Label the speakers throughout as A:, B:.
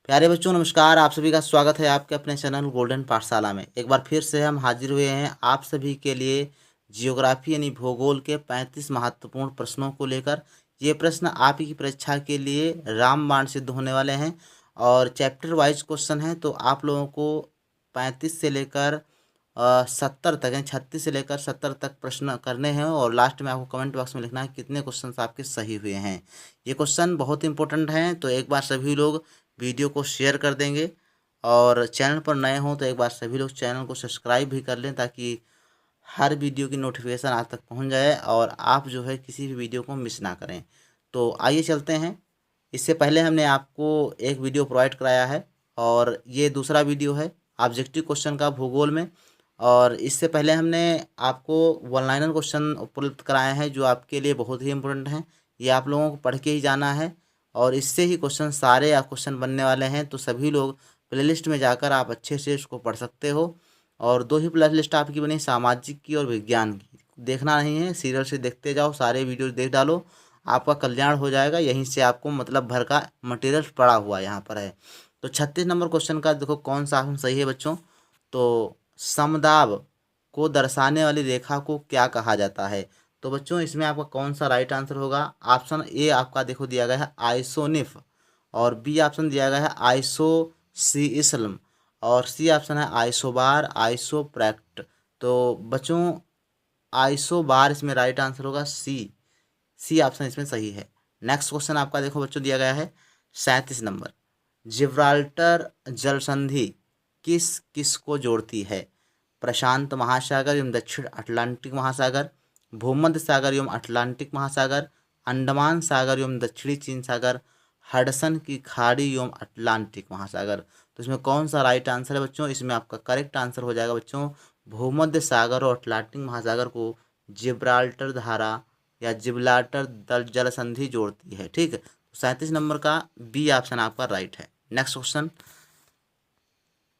A: प्यारे बच्चों नमस्कार। आप सभी का स्वागत है आपके अपने चैनल गोल्डन पाठशाला में। एक बार फिर से हम हाजिर हुए हैं आप सभी के लिए जियोग्राफी यानी भूगोल के 35 महत्वपूर्ण प्रश्नों को लेकर। ये प्रश्न आप ही की परीक्षा के लिए रामबाण सिद्ध होने वाले हैं और चैप्टर वाइज क्वेश्चन हैं। तो आप लोगों को 35 से लेकर 70 तक यानी 36 से लेकर 70 तक प्रश्न करने हैं और लास्ट में आपको कमेंट बॉक्स में लिखना है कितने क्वेश्चन आपके सही हुए हैं। ये क्वेश्चन बहुत इंपॉर्टेंट हैं, तो एक बार सभी लोग वीडियो को शेयर कर देंगे और चैनल पर नए हों तो एक बार सभी लोग चैनल को सब्सक्राइब भी कर लें ताकि हर वीडियो की नोटिफिकेशन आप तक पहुंच जाए और आप जो है किसी भी वीडियो को मिस ना करें। तो आइए चलते हैं। इससे पहले हमने आपको एक वीडियो प्रोवाइड कराया है और ये दूसरा वीडियो है ऑब्जेक्टिव क्वेश्चन का भूगोल में। और इससे पहले हमने आपको वन लाइनर क्वेश्चन उपलब्ध कराए हैं जो आपके लिए बहुत ही इंपॉर्टेंट हैं। ये आप लोगों को पढ़ के ही जाना है और इससे ही क्वेश्चन सारे आप क्वेश्चन बनने वाले हैं। तो सभी लोग प्लेलिस्ट में जाकर आप अच्छे से इसको पढ़ सकते हो। और दो ही प्लेलिस्ट आपकी बनी, सामाजिक की और विज्ञान की। देखना नहीं है, सीरियल से देखते जाओ, सारे वीडियो देख डालो, आपका कल्याण हो जाएगा। यहीं से आपको मतलब भर का मटेरियल पड़ा हुआ यहाँ पर है। तो 36 नंबर क्वेश्चन का देखो कौन सा ऑप्शन सही है बच्चों। तो समदाब को दर्शाने वाली रेखा को क्या कहा जाता है। तो बच्चों इसमें आपका कौन सा राइट आंसर होगा। ऑप्शन ए आपका देखो दिया गया है आइसोनिफ, और बी ऑप्शन दिया गया है आइसोसीइस्ल्म, और सी ऑप्शन है आइसोबार आइसोप्रैक्ट। तो बच्चों आइसोबार इसमें राइट आंसर होगा सी ऑप्शन इसमें सही है। नेक्स्ट क्वेश्चन आपका देखो बच्चों दिया गया है 37 नंबर। जिब्राल्टर जल संधि किस किस को जोड़ती है। प्रशांत महासागर एवं दक्षिण अटलांटिक महासागर, भूमध्य सागर एवं अटलांटिक महासागर, अंडमान सागर एवं दक्षिणी चीन सागर, हडसन की खाड़ी एवं अटलांटिक महासागर। तो इसमें कौन सा राइट आंसर है बच्चों। इसमें आपका करेक्ट आंसर हो जाएगा बच्चों भूमध्य सागर और अटलांटिक महासागर को जिब्राल्टर धारा या जिब्राल्टर जल संधि जोड़ती है। ठीक है, तो 37 नंबर का बी ऑप्शन आपका राइट है। नेक्स्ट क्वेश्चन,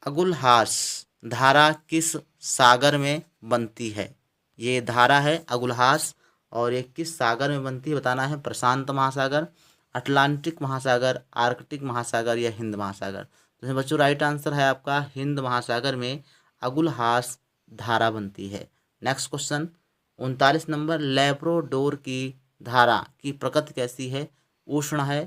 A: अगुलहास धारा किस सागर में बनती है। ये धारा है अगुलहास और ये किस सागर में बनती है बताना है। प्रशांत महासागर, अटलांटिक महासागर, आर्कटिक महासागर या हिंद महासागर। तो इसमें बच्चों राइट आंसर है आपका हिंद महासागर में अगुलहास धारा बनती है। नेक्स्ट क्वेश्चन 39 नंबर, लैब्राडोर की धारा की प्रकृति कैसी है। उष्ण है,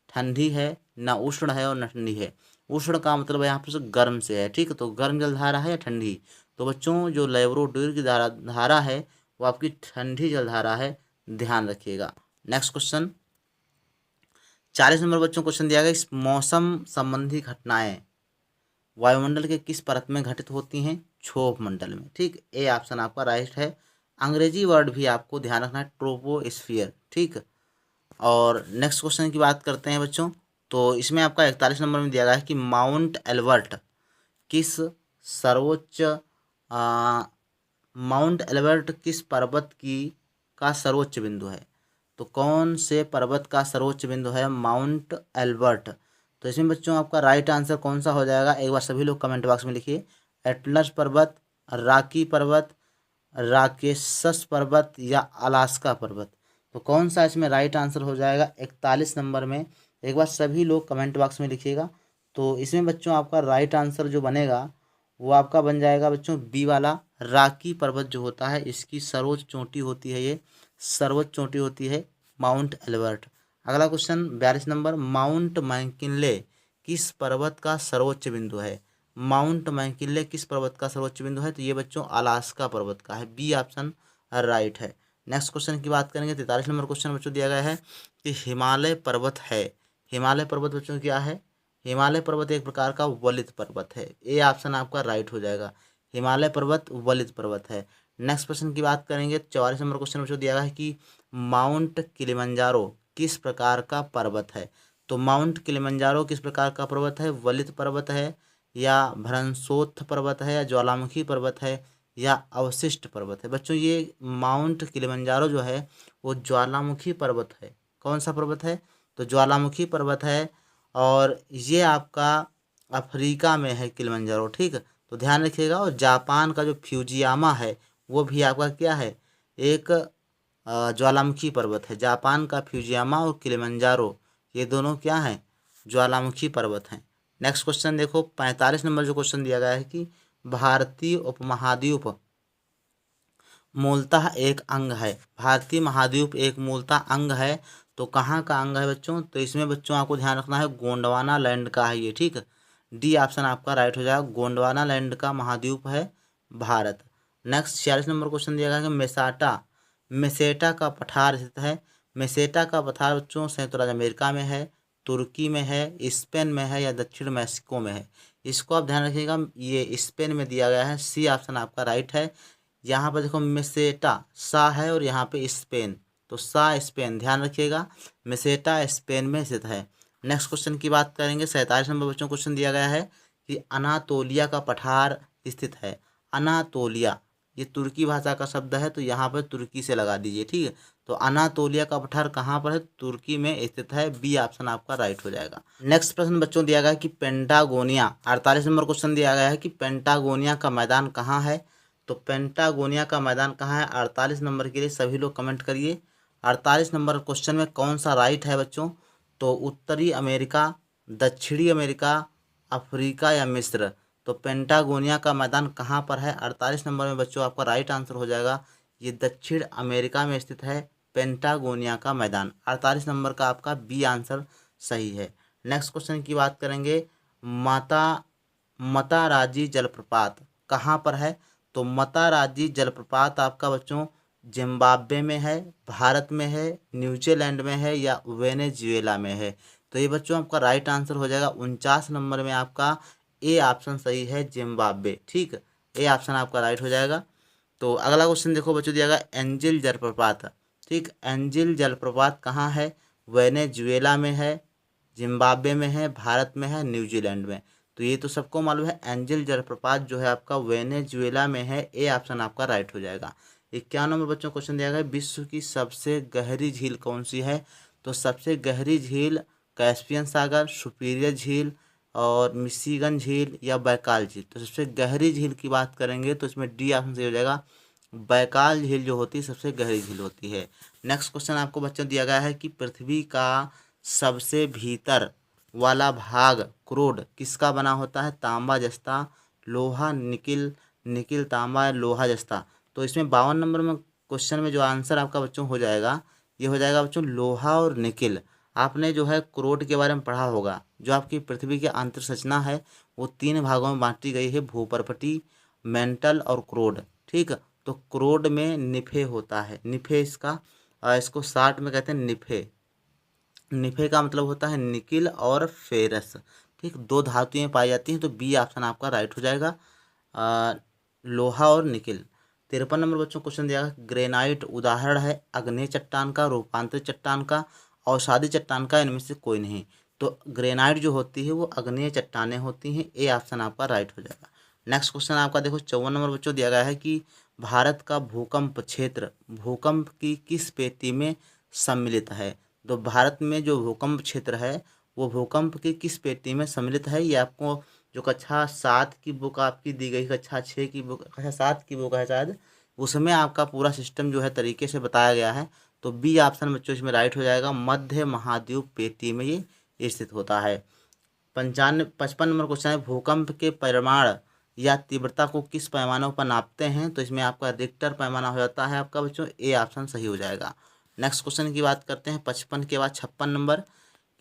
A: ठंडी है, ना उष्ण है और न ठंडी है। उष्ण का मतलब यहाँ पर गर्म से है। ठीक है, तो गर्म जलधारा है या ठंडी। तो बच्चों जो लैब्राडोर की धारा है वो आपकी ठंडी जलधारा है, ध्यान रखिएगा। नेक्स्ट क्वेश्चन 40 नंबर बच्चों क्वेश्चन दिया गया, इस मौसम संबंधी घटनाएं वायुमंडल के किस परत में घटित होती हैं। क्षोभ मंडल में। ठीक, ए ऑप्शन आपका राइट है। अंग्रेजी वर्ड भी आपको ध्यान रखना है, ट्रोपोस्फियर। ठीक, और नेक्स्ट क्वेश्चन की बात करते हैं बच्चों। तो इसमें आपका 41 नंबर में दिया गया है कि माउंट एल्बर्ट किस सर्वोच्च माउंट एल्बर्ट किस पर्वत की का सर्वोच्च बिंदु है। तो कौन से पर्वत का सर्वोच्च बिंदु है माउंट एल्बर्ट। तो इसमें बच्चों आपका राइट आंसर कौन सा हो जाएगा, एक बार सभी लोग कमेंट बॉक्स में लिखिए। एटलस पर्वत, रॉकी पर्वत, राकेशस पर्वत या अलास्का पर्वत। तो कौन सा इसमें राइट आंसर हो जाएगा 41 नंबर में, एक बार सभी लोग कमेंट बॉक्स में लिखिएगा। तो इसमें बच्चों आपका राइट आंसर जो बनेगा वो आपका बन जाएगा बच्चों बी वाला, रॉकी पर्वत जो होता है इसकी सर्वोच्च चोटी होती है, ये सर्वोच्च चोटी होती है माउंट एल्बर्ट। अगला क्वेश्चन 42 नंबर, माउंट मैकिनले किस पर्वत का सर्वोच्च बिंदु है। माउंट मैकिनले किस पर्वत का सर्वोच्च बिंदु है। तो ये बच्चों अलास्का पर्वत का है, बी ऑप्शन राइट है। नेक्स्ट क्वेश्चन की बात करेंगे 43 नंबर क्वेश्चन बच्चों दिया गया है कि हिमालय पर्वत है। हिमालय पर्वत बच्चों क्या है। हिमालय पर्वत एक प्रकार का वलित पर्वत है, ए ऑप्शन आपका राइट हो जाएगा। हिमालय पर्वत वलित पर्वत है। नेक्स्ट क्वेश्चन की बात करेंगे 44 नंबर क्वेश्चन बच्चों दिया गया है कि माउंट किलिमंजारो किस प्रकार का पर्वत है। तो माउंट किलिमंजारो किस प्रकार का पर्वत है, वलित पर्वत है या भ्रंशोत्थ पर्वत है या ज्वालामुखी पर्वत है या अवशिष्ट पर्वत है। बच्चों ये माउंट किलिमंजारो जो है वो ज्वालामुखी पर्वत है। कौन सा पर्वत है, तो ज्वालामुखी पर्वत है और ये आपका अफ्रीका में है किलिमंजारो। ठीक, तो ध्यान रखिएगा। और जापान का जो फ्यूजियामा है वो भी आपका क्या है, एक ज्वालामुखी पर्वत है। जापान का फ्यूजियामा और किलिमंजारो ये दोनों क्या हैं, ज्वालामुखी पर्वत हैं। नेक्स्ट क्वेश्चन देखो 45 नंबर जो क्वेश्चन दिया गया है कि भारतीय उपमहाद्वीप मूलतः एक अंग है। भारतीय महाद्वीप एक मूलतः अंग है, तो कहाँ का अंग है बच्चों? तो इसमें बच्चों आपको ध्यान रखना है गोंडवाना लैंड का है ये, ठीक। डी ऑप्शन आपका राइट हो जाएगा, गोंडवाना लैंड का महाद्वीप है भारत। नेक्स्ट 46 नंबर क्वेश्चन दिया गया है कि मेसेटा का पठार स्थित है। मेसेटा का पठार बच्चों संयुक्त राज्य अमेरिका में है, तुर्की में है, स्पेन में है या दक्षिण मैक्सिको में है। इसको आप ध्यान रखिएगा, ये स्पेन में दिया गया है, सी ऑप्शन आपका राइट है। यहाँ पर देखो मेसेटा सा है और यहाँ पे स्पेन, तो सा स्पेन ध्यान रखिएगा, मेसेटा स्पेन में स्थित है। नेक्स्ट क्वेश्चन की बात करेंगे 47 नंबर बच्चों क्वेश्चन दिया गया है कि अनातोलिया का पठार स्थित है। अनातोलिया ये तुर्की भाषा का शब्द है, तो यहाँ पर तुर्की से लगा दीजिए, ठीक है। तो अनातोलिया का पठार कहाँ पर है? तुर्की में स्थित है, बी ऑप्शन आपका राइट हो जाएगा। नेक्स्ट प्रश्न बच्चों दिया गया है कि पेंटागोनिया, 48 नंबर क्वेश्चन दिया गया है कि पेंटागोनिया का मैदान कहाँ है। तो पेंटागोनिया का मैदान कहाँ है? 48 नंबर के लिए सभी लोग कमेंट करिए। 48 नंबर क्वेश्चन में कौन सा राइट है बच्चों? तो उत्तरी अमेरिका, दक्षिणी अमेरिका, अफ्रीका या मिस्र। तो पेंटागोनिया का मैदान कहाँ पर है? 48 नंबर में बच्चों आपका राइट आंसर हो जाएगा, ये दक्षिण अमेरिका में स्थित है पेंटागोनिया का मैदान। 48 नंबर का आपका बी आंसर सही है। नेक्स्ट क्वेश्चन की बात करेंगे, माता मताराजी जलप्रपात कहाँ पर है? तो मताराजी जलप्रपात आपका बच्चों जिम्बाब्वे में है, भारत में है, न्यूजीलैंड में है या वेनेजुएला में है। तो ये बच्चों आपका राइट आंसर हो जाएगा 49 नंबर में आपका ए ऑप्शन सही है, जिम्बाब्वे, ठीक। ए ऑप्शन आपका राइट हो जाएगा। तो अगला क्वेश्चन देखो बच्चों दिया गया एंजिल जलप्रपात, ठीक। एंजिल जलप्रपात कहाँ है? वेनेजुएला में है, जिम्बाब्वे में है, भारत में है, न्यूजीलैंड में। तो ये तो सबको मालूम है, एंजिल जलप्रपात जो है आपका वेनेजुएला में है, ए ऑप्शन आपका राइट हो जाएगा। 51 नंबर बच्चों क्वेश्चन दिया गया विश्व की सबसे गहरी झील कौन सी है? तो सबसे गहरी झील कैस्पियन सागर, सुपीरियर झील और मिशिगन झील या बैकाल झील। तो सबसे गहरी झील की बात करेंगे तो इसमें डी ऑप्शन सही हो जाएगा, बैकाल झील जो होती है सबसे गहरी झील होती है। नेक्स्ट क्वेश्चन आपको बच्चों दिया गया है कि पृथ्वी का सबसे भीतर वाला भाग क्रोड किसका बना होता है? तांबा, जस्ता, लोहा, निकिल, निकिल तांबा, लोहा जस्ता। तो इसमें 52 नंबर में क्वेश्चन में जो आंसर आपका बच्चों हो जाएगा, ये हो जाएगा बच्चों लोहा और निकिल। आपने जो है क्रोड के बारे में पढ़ा होगा, जो आपकी पृथ्वी की आंतर संरचना है वो 3 भागों में बांटी गई है, भूपर्पटी, मेंटल और क्रोड, ठीक। तो क्रोड में निफे होता है, निफे इसका, इसको शार्ट में कहते हैं निफे। निफे का मतलब होता है निकिल और फेरस, ठीक। 2 धातुएं पाई जाती हैं, तो बी ऑप्शन आपका राइट हो जाएगा, लोहा और निकिल। 53 नंबर बच्चों क्वेश्चन दिया गया ग्रेनाइट उदाहरण है अग्नेय चट्टान का, रूपांतरित चट्टान का, अवसादी चट्टान का, इनमें से कोई नहीं। तो ग्रेनाइट जो होती है वो अग्नेय चट्टानें होती हैं, ए ऑप्शन आपका राइट हो जाएगा। नेक्स्ट क्वेश्चन आपका देखो 54 नंबर बच्चों दिया गया है कि भारत का भूकंप क्षेत्र भूकंप की किस पेटी में सम्मिलित है? तो भारत में जो भूकंप क्षेत्र है वो भूकंप की किस पेटी में सम्मिलित है? ये आपको जो कक्षा 7 की बुक आपकी दी गई, कक्षा 6 की बुक, कक्षा 7 की बुक है शायद, उसमें आपका पूरा सिस्टम जो है तरीके से बताया गया है। तो बी ऑप्शन बच्चों इसमें राइट हो जाएगा, मध्य महाद्वीप पेटी में ये स्थित होता है। 55 नंबर क्वेश्चन है भूकंप के परिमाण या तीव्रता को किस पैमानों पर नापते हैं? तो इसमें आपका रिक्टर पैमाना हो जाता है आपका बच्चों, ए ऑप्शन सही हो जाएगा। नेक्स्ट क्वेश्चन की बात करते हैं 55 के बाद 56 नंबर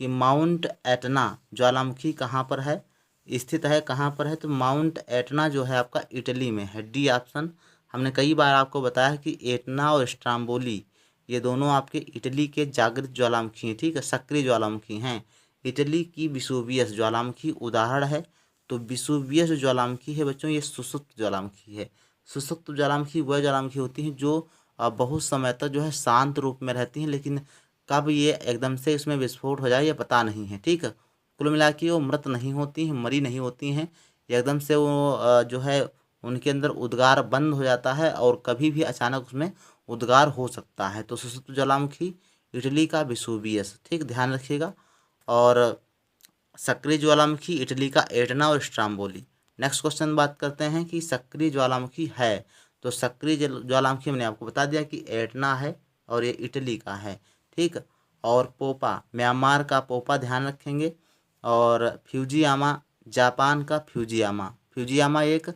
A: कि माउंट एटना ज्वालामुखी कहाँ पर है, स्थित है, कहाँ पर है? तो माउंट एटना जो है आपका इटली में है, डी ऑप्शन। हमने कई बार आपको बताया है कि एटना और स्ट्राम्बोली ये दोनों आपके इटली के जागृत ज्वालामुखी हैं, ठीक है, सक्रिय ज्वालामुखी हैं। इटली की विसुवियस ज्वालामुखी उदाहरण है। तो विसुवियस जो ज्वालामुखी है बच्चों ये सुसुप्त ज्वालामुखी है। सुसुप्त ज्वालामुखी वह ज्वालामुखी होती हैं जो बहुत समय तक जो है शांत रूप में रहती हैं, लेकिन कब ये एकदम से इसमें विस्फोट हो जाए ये पता नहीं है, ठीक है। कुल मिला के वो मृत नहीं होती हैं, मरी नहीं होती हैं, एकदम से वो जो है उनके अंदर उद्गार बंद हो जाता है और कभी भी अचानक उसमें उद्गार हो सकता है। तो सुसुप्त ज्वालामुखी इटली का विसुवियस, ठीक, ध्यान रखिएगा। और सक्रिय ज्वालामुखी इटली का एटना और स्ट्राम्बोली। नेक्स्ट क्वेश्चन बात करते हैं कि सक्रिय ज्वालामुखी है। तो सक्रिय ज्वालामुखी मैंने आपको बता दिया कि एटना है और ये इटली का है, ठीक। और पोपा म्यांमार का पोपा ध्यान रखेंगे, और फ्यूजियामा जापान का फ्यूजियामा। फ्यूजियामा एक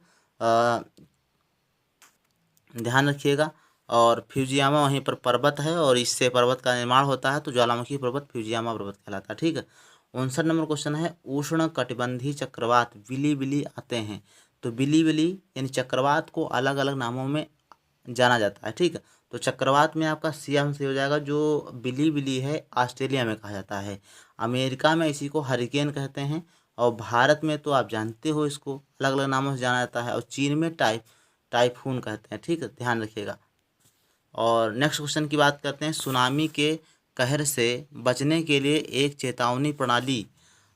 A: ध्यान रखिएगा। और फ्यूजियामा वहीं पर पर्वत है और इससे पर्वत का निर्माण होता है, तो ज्वालामुखी पर्वत फ्यूजियामा पर्वत कहलाता है। ठीक है। 59 नंबर क्वेश्चन है, उष्ण कटिबंधीय चक्रवात बिली बिली आते हैं। तो बिली बिली यानी चक्रवात को अलग अलग नामों में जाना जाता है। ठीक है। तो चक्रवात में आपका सी आंसर सही हो जाएगा। जो बिली बिली है ऑस्ट्रेलिया में कहा जाता है, अमेरिका में इसी को हरिकेन कहते हैं, और भारत में तो आप जानते हो इसको अलग अलग नामों से जाना जाता है, और चीन में टाइफून कहते हैं। ठीक है, ध्यान रखिएगा। और नेक्स्ट क्वेश्चन की बात करते हैं, सुनामी के कहर से बचने के लिए एक चेतावनी प्रणाली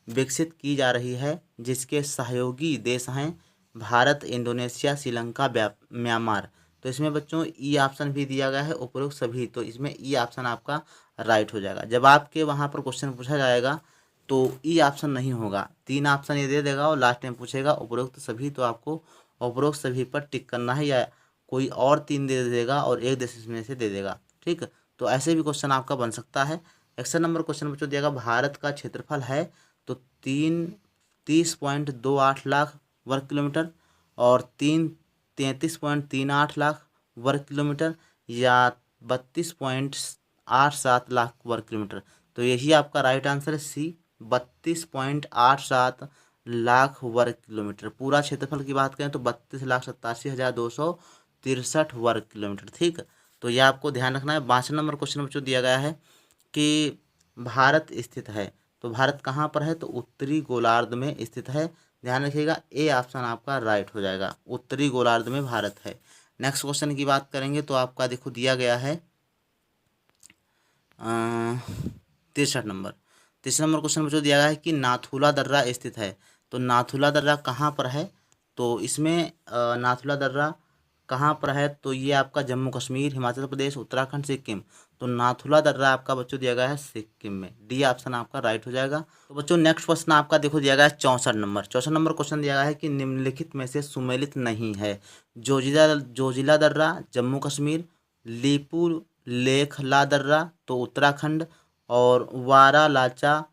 A: विकसित की जा रही है, जिसके सहयोगी देश हैं भारत, इंडोनेशिया, श्रीलंका, म्यांमार। तो इसमें बच्चों ई ऑप्शन भी दिया गया है, उपरोक्त सभी। तो इसमें ई ऑप्शन आपका राइट हो जाएगा। जब आपके वहाँ पर क्वेश्चन पूछा जाएगा तो ई ऑप्शन नहीं होगा, 3 ऑप्शन ये दे देगा और लास्ट में पूछेगा उपरोक्त सभी, तो आपको उपरोक्त सभी पर टिक करना है, या कोई और 3 दे देगा और एक देश में से दे देगा। ठीक है। तो ऐसे भी क्वेश्चन आपका बन सकता है। 61 नंबर क्वेश्चन बच्चों दिया गया, भारत का क्षेत्रफल है तो 30.28 लाख वर्ग किलोमीटर और 33.38 लाख वर्ग किलोमीटर, या 32.87 लाख वर्ग किलोमीटर। तो यही आपका राइट आंसर है, सी 32.87 लाख वर्ग किलोमीटर। पूरा क्षेत्रफल की बात करें तो 32,87,263 वर्ग किलोमीटर। ठीक है। तो यह आपको ध्यान रखना है। 62 नंबर क्वेश्चन में जो दिया गया है कि भारत स्थित है, तो भारत कहाँ पर है, तो उत्तरी गोलार्ध में स्थित है। ध्यान रखिएगा, ए ऑप्शन आपका राइट हो जाएगा, उत्तरी गोलार्ध में भारत है। नेक्स्ट क्वेश्चन की बात करेंगे तो आपका देखो दिया गया है 63 नंबर। 63 नंबर क्वेश्चन में जो दिया गया है कि नाथुला दर्रा स्थित है। तो नाथुला दर्रा कहाँ पर है, तो इसमें नाथुला दर्रा कहाँ पर है, तो ये आपका जम्मू कश्मीर, हिमाचल प्रदेश, उत्तराखंड, सिक्किम। तो नाथुला दर्रा आपका बच्चों दिया गया है सिक्किम में, डी ऑप्शन आपका राइट हो जाएगा। तो बच्चों नेक्स्ट क्वेश्चन आपका देखो दिया गया है 64 नंबर। 64 नंबर क्वेश्चन दिया गया है कि निम्नलिखित में से सुमेलित नहीं है। जोजिला दर्रा जम्मू कश्मीर, लीपू लेखला दर्रा तो उत्तराखंड, और वारा लाचा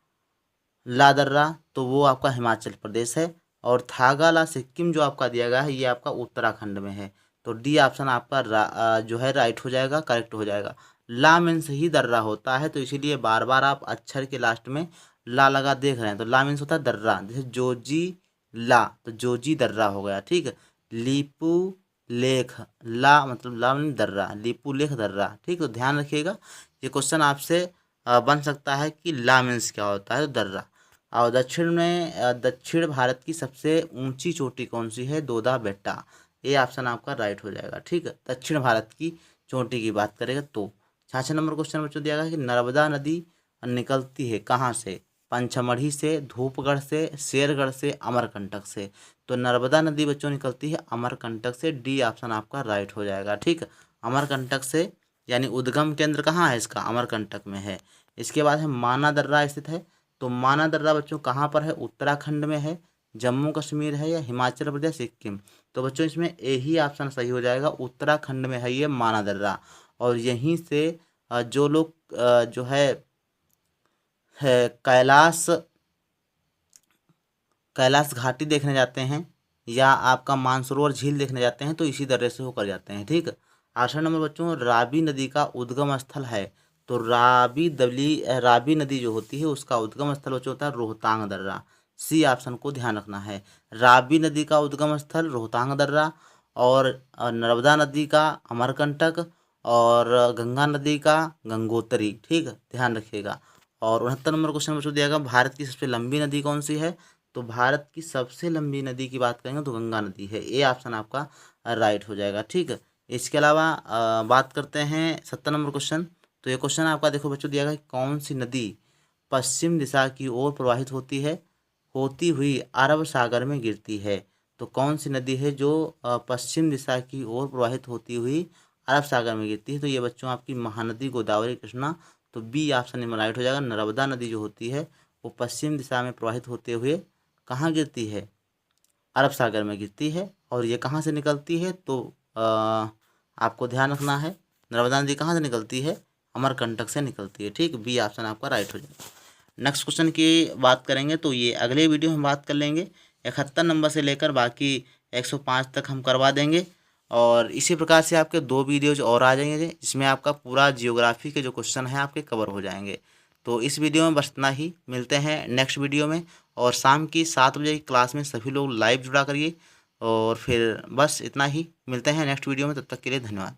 A: ला दर्रा तो वो आपका हिमाचल प्रदेश है, और थागाला सिक्किम जो आपका दिया गया है ये आपका उत्तराखंड में है। तो डी ऑप्शन आपका जो है राइट हो जाएगा, करेक्ट हो जाएगा। ला मीन्स ही दर्रा होता है, तो इसीलिए बार बार आप अक्षर के लास्ट में ला लगा देख रहे हैं। तो ला मीन्स होता है दर्रा, जैसे जोजी ला तो जोजी दर्रा हो गया। ठीक है। लीपू लेख ला मतलब ला मीन दर्रा, लीपू लेख दर्रा। ठीक, तो ध्यान रखिएगा, ये क्वेश्चन आपसे बन सकता है कि ला मीन्स क्या होता है, तो दर्रा। और दक्षिण भारत की सबसे ऊंची चोटी कौन सी है, दोदा बेट्टा। ये ऑप्शन आपका राइट हो जाएगा। ठीक है, दक्षिण भारत की चोटी की बात करेगा तो। 66 नंबर क्वेश्चन बच्चों दिया गया कि नर्मदा नदी निकलती है कहाँ से, पंचमढ़ी से, धूपगढ़ से, शेरगढ़ से, अमरकंटक से। तो नर्मदा नदी बच्चों निकलती है अमरकंटक से, डी ऑप्शन आपका राइट हो जाएगा। ठीक है, अमरकंटक से, यानी उद्गम केंद्र कहाँ है इसका, अमरकंटक में है। इसके बाद है माना दर्रा स्थित है। तो माना दर्रा बच्चों कहाँ पर है, उत्तराखंड में है, जम्मू कश्मीर है, या हिमाचल प्रदेश, सिक्किम। तो बच्चों इसमें ए ही ऑप्शन सही हो जाएगा, उत्तराखंड में है ये माना दर्रा। और यहीं से जो लोग जो है कैलाश घाटी देखने जाते हैं, या आपका मानसरोवर झील देखने जाते हैं, तो इसी दर्रे से होकर जाते हैं। ठीक है। 8 नंबर बच्चों, रावी नदी का उद्गम स्थल है। तो रावी नदी जो होती है उसका उद्गम स्थल बच्चों होता है रोहतांग दर्रा। सी ऑप्शन को ध्यान रखना है, रावी नदी का उद्गम स्थल रोहतांग दर्रा, और नर्मदा नदी का अमरकंटक, और गंगा नदी का गंगोत्री। ठीक है, ध्यान रखिएगा। और 69 नंबर क्वेश्चन बच्चों दिया गया, भारत की सबसे लंबी नदी कौन सी है। तो भारत की सबसे लंबी नदी की बात करेंगे तो गंगा नदी है, ए ऑप्शन आपका राइट हो जाएगा। ठीक है। इसके अलावा बात करते हैं 70 नंबर क्वेश्चन। तो ये क्वेश्चन आपका देखो बच्चों दिया गया, कौन सी नदी पश्चिम दिशा की ओर प्रवाहित होती हुई अरब सागर में गिरती है। तो कौन सी नदी है जो पश्चिम दिशा की ओर प्रवाहित होती हुई अरब सागर में गिरती है। तो ये बच्चों आपकी महानदी, गोदावरी, कृष्णा। तो बी ऑप्शन में राइट हो जाएगा, नर्मदा नदी जो होती है वो पश्चिम दिशा में प्रवाहित होते हुए कहाँ गिरती है, अरब सागर में गिरती है। और ये कहाँ से निकलती है, तो आपको ध्यान रखना है, नर्मदा नदी कहाँ से निकलती है, अमरकंटक से निकलती है। ठीक, बी ऑप्शन आपका राइट हो जाएगा। नेक्स्ट क्वेश्चन की बात करेंगे तो ये अगले वीडियो में बात कर लेंगे 71 नंबर से लेकर बाकी 105 तक हम करवा देंगे। और इसी प्रकार से आपके 2 वीडियोज और आ जाएंगे जिसमें आपका पूरा जियोग्राफी के जो क्वेश्चन है आपके कवर हो जाएंगे। तो इस वीडियो में बस इतना ही, मिलते हैं नेक्स्ट वीडियो में। और शाम की 7 बजे की क्लास में सभी लोग लाइव जुड़ा करिए। और फिर बस इतना ही, मिलते हैं नेक्स्ट वीडियो में, तब तक के लिए धन्यवाद।